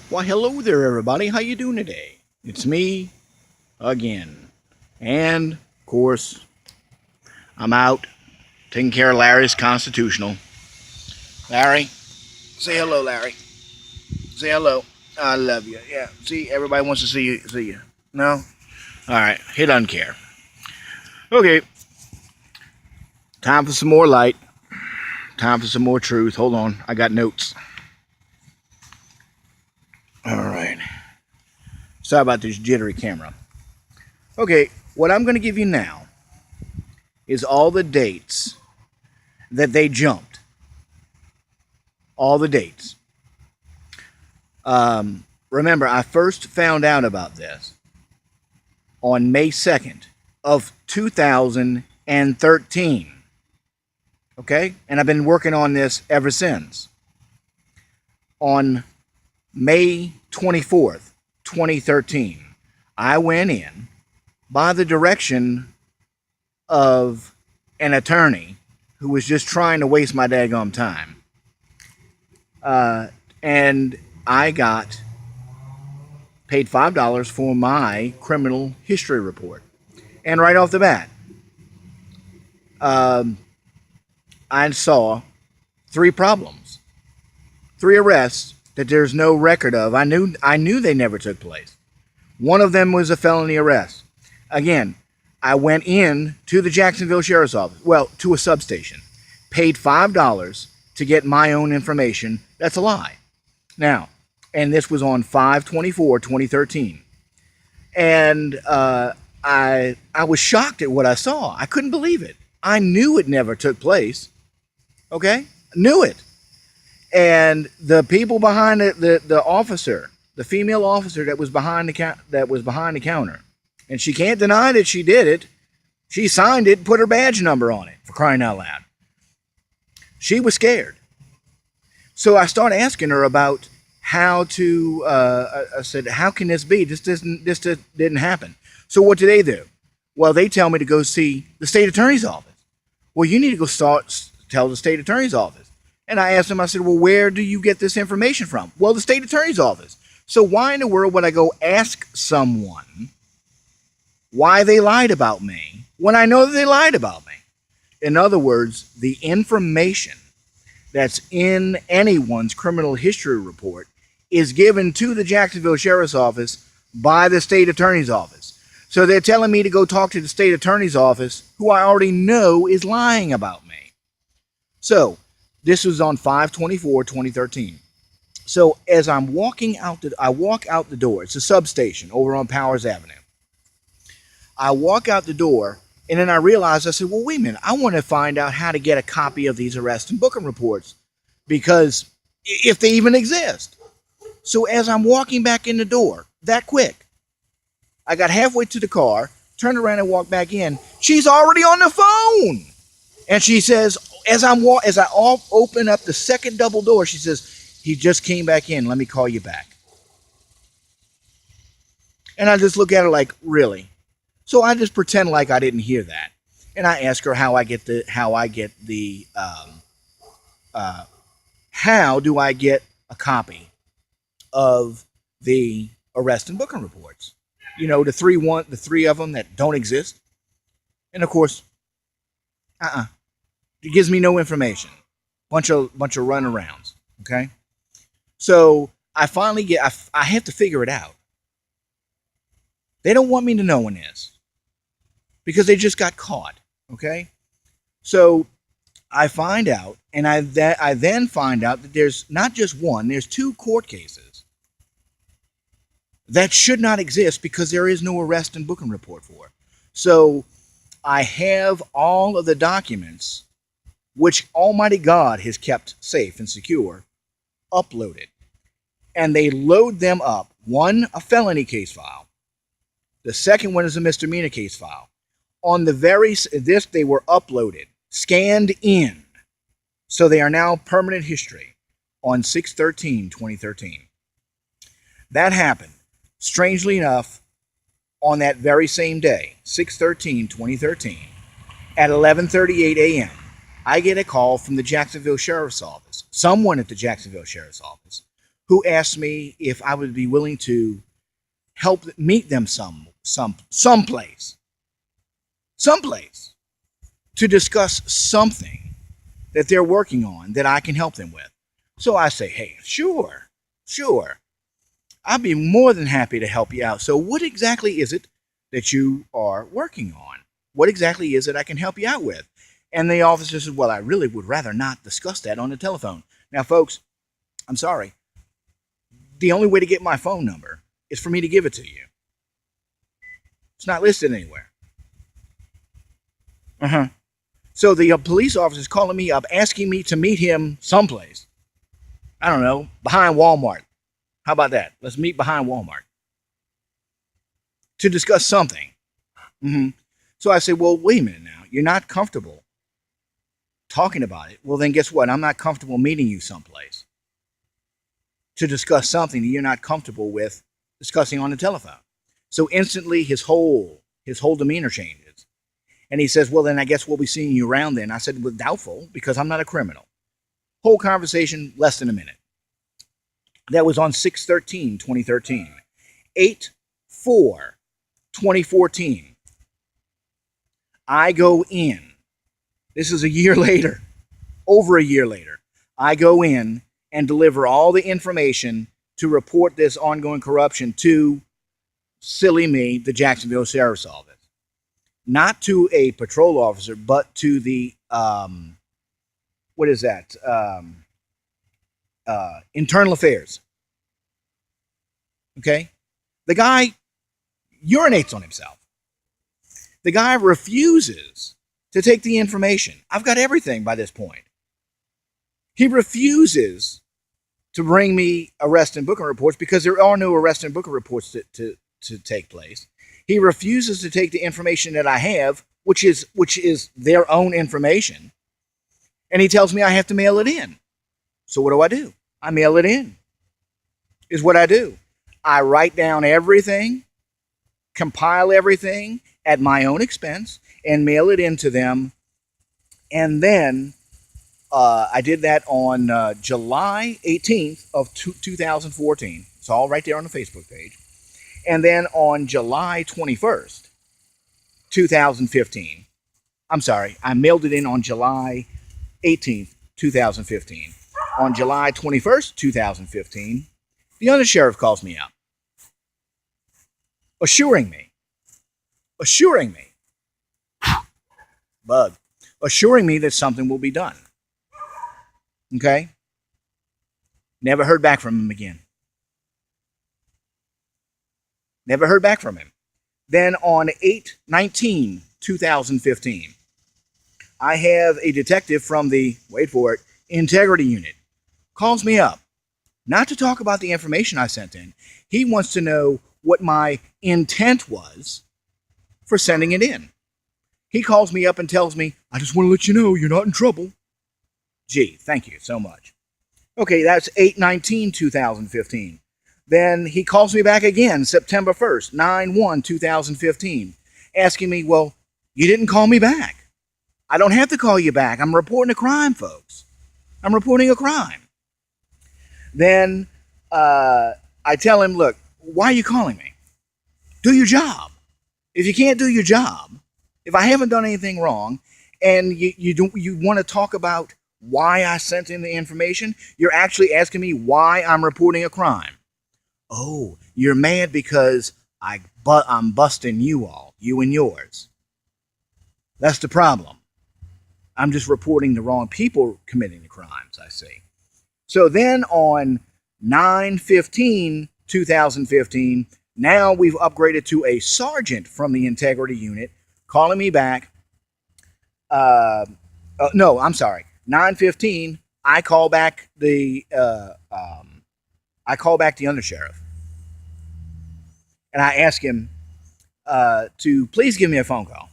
Why, hello there, everybody. How you doing today? It's me again, and of course, I'm out taking care of Larry's constitutional. Larry, say hello, Larry. Say hello. I love you. Yeah. See, everybody wants to see you. See you. No. All right. He doesn't care. Okay. Time for some more light. Time for some more truth. Hold on. I got notes. All right. Sorry about this jittery camera. Okay. What I'm going to give you now is all the dates that they jumped. All the dates. Remember, I first found out about this on May 2nd of 2013. Okay? And I've been working on this ever since. On May 24th, 2013, I went in by the direction of an attorney who was just trying to waste my daggum time. And I got paid $5 for my criminal history report. And right off the bat, I saw 3 problems, 3 arrests that there's no record of. I knew they never took place. One of them was a felony arrest. Again, I went in to the Jacksonville Sheriff's Office, well, to a substation, paid $5 to get my own information. That's a lie. Now, and this was on 5/24/2013. And I was shocked at what I saw. I couldn't believe it. I knew it never took place. Okay? Knew it. And the people behind it, the officer, the female officer that was behind the counter, and she can't deny that she did it. She signed it, put her badge number on it, for crying out loud. She was scared. So I started asking her about how to. I said, "How can this be? This didn't happen." So what do they do? Well, they tell me to go see the state attorney's office. Well, you need to go tell the state attorney's office. And I asked them. I said, "Well, where do you get this information from?" Well, the state attorney's office. So why in the world would I go ask someone why they lied about me when I know that they lied about me? In other words, the information that's in anyone's criminal history report is given to the Jacksonville Sheriff's Office by the state attorney's office. So they're telling me to go talk to the state attorney's office, who I already know is lying about me. So this was on 5/24/2013. So as I'm walking out, I walk out the door. It's a substation over on Powers Avenue. I walk out the door, and then I realized, I said, well, wait a minute. I want to find out how to get a copy of these arrest and booking reports, because if they even exist. So as I'm walking back in the door, that quick, I got halfway to the car, turned around and walked back in. She's already on the phone. And she says, as I open up the second double door, she says, "He just came back in. Let me call you back." And I just look at her like, really? So I just pretend like I didn't hear that. And I ask her how do I get a copy of the arrest and booking reports? You know, the three of them that don't exist. And of course, it gives me no information. Bunch of runarounds. Okay. So I finally I have to figure it out. They don't want me to know when this, because they just got caught. Okay. So I find out, and I then find out that there's not just one, there's 2 court cases that should not exist because there is no arrest and booking report for it. So I have all of the documents, which Almighty God has kept safe and secure, uploaded. And they load them up. One, a felony case file. The second one is a misdemeanor case file. On they were uploaded, scanned in. So they are now permanent history on 6/13/2013. That happened, strangely enough, on that very same day, 6/13/2013, at 11:38 a.m. I get a call from the Jacksonville Sheriff's Office, someone at the Jacksonville Sheriff's Office, who asked me if I would be willing to help meet them someplace to discuss something that they're working on that I can help them with. So I say, hey, sure. I'd be more than happy to help you out. So what exactly is it that you are working on? What exactly is it I can help you out with? And the officer said, well, I really would rather not discuss that on the telephone. Now, folks, I'm sorry. The only way to get my phone number is for me to give it to you. It's not listed anywhere. So the police officer is calling me up, asking me to meet him someplace. I don't know, behind Walmart. How about that? Let's meet behind Walmart to discuss something. So I say, well, wait a minute now. You're not comfortable talking about it. Well, then guess what? I'm not comfortable meeting you someplace to discuss something that you're not comfortable with discussing on the telephone. So instantly his whole demeanor changes. And he says, well, then I guess we'll be seeing you around then. I said, well, doubtful, because I'm not a criminal. Whole conversation, less than a minute. That was on 6/13/2013. 8/4/2014. I go in. This is a year later, over a year later. I go in and deliver all the information to report this ongoing corruption to, silly me, the Jacksonville Sheriff's Office. Not to a patrol officer, but to the, what is that? Internal Affairs. Okay? The guy urinates on himself. The guy refuses to take the information. I've got everything by this point. He refuses to bring me arrest and booking reports because there are no arrest and booking reports to take place. He refuses to take the information that I have, which is their own information. And he tells me I have to mail it in. So what do? I mail it in, is what I do. I write down everything, compile everything at my own expense, and mail it in to them. And then I did that on July 18th of 2014. It's all right there on the Facebook page. And then on July 21st, 2015, I'm sorry, I mailed it in on July 18th, 2015. On July 21st, 2015, the undersheriff calls me up, assuring me, that something will be done. Okay? Never heard back from him again. Never heard back from him. Then on 8/19/2015, I have a detective from the, wait for it, Integrity Unit calls me up, not to talk about the information I sent in. He wants to know what my intent was for sending it in. He calls me up and tells me, I just want to let you know you're not in trouble. Gee, thank you so much. Okay, that's 8/19/2015. Then he calls me back again, September 1st, 9/1/2015, asking me, well, you didn't call me back. I don't have to call you back. I'm reporting a crime, folks. I'm reporting a crime. Then I tell him, look, why are you calling me? Do your job. If you can't do your job, if I haven't done anything wrong, and you want to talk about why I sent in the information, you're actually asking me why I'm reporting a crime. Oh, you're mad because I'm busting you all, you and yours. That's the problem. I'm just reporting the wrong people committing the crimes, I see. So then on 9/15/2015, now we've upgraded to a sergeant from the Integrity Unit calling me back. No, I'm sorry. 9/15, I call back the undersheriff, and I ask him to please give me a phone call.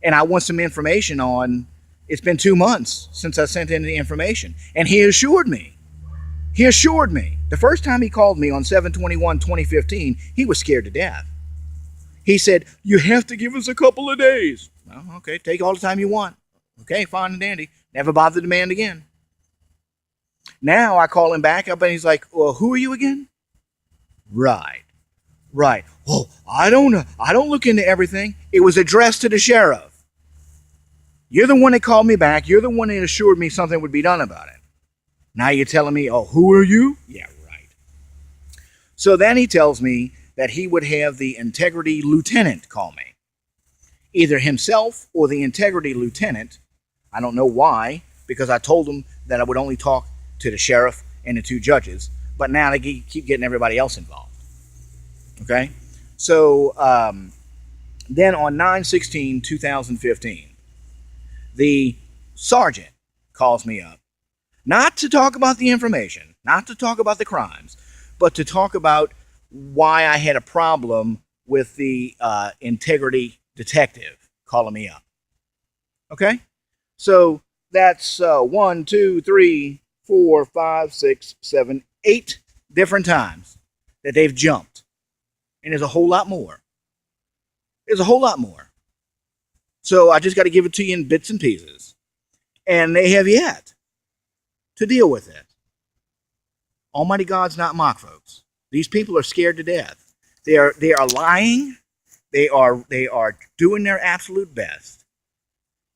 And I want some information on, it's been 2 months since I sent in the information. And he assured me, the first time he called me on 7/21/2015, he was scared to death. He said, you have to give us a couple of days. Well, okay, take all the time you want. Okay, fine and dandy. Never bothered the man again. Now I call him back up and he's like, well, who are you again? Right. Right. Oh, I don't know. I don't look into everything. It was addressed to the sheriff. You're the one that called me back. You're the one that assured me something would be done about it. Now you're telling me, oh, who are you? Yeah, right. So then he tells me that he would have the integrity lieutenant call me. Either himself or the integrity lieutenant. I don't know why, because I told him that I would only talk to the sheriff and the two judges. But now they keep getting everybody else involved. Okay? So then on 9/16/2015, the sergeant calls me up, not to talk about the information, not to talk about the crimes, but to talk about why I had a problem with the integrity detective calling me up. Okay? So that's 1, 2, 3, 4, 5, 6, 7, 8 different times that they've jumped. And there's a whole lot more. There's a whole lot more. So I just got to give it to you in bits and pieces. And they have yet to deal with it. Almighty God's not mocked, folks. These people are scared to death. They are lying. They are doing their absolute best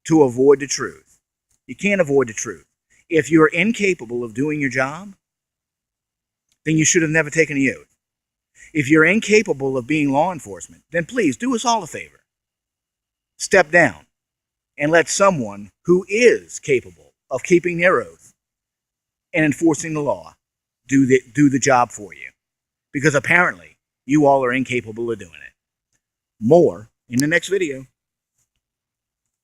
to avoid the truth. You can't avoid the truth. If you're incapable of doing your job, then you should have never taken the oath. If you're incapable of being law enforcement, then please do us all a favor. Step down and let someone who is capable of keeping their oath and enforcing the law do the job for you. Because apparently you all are incapable of doing it. More in the next video.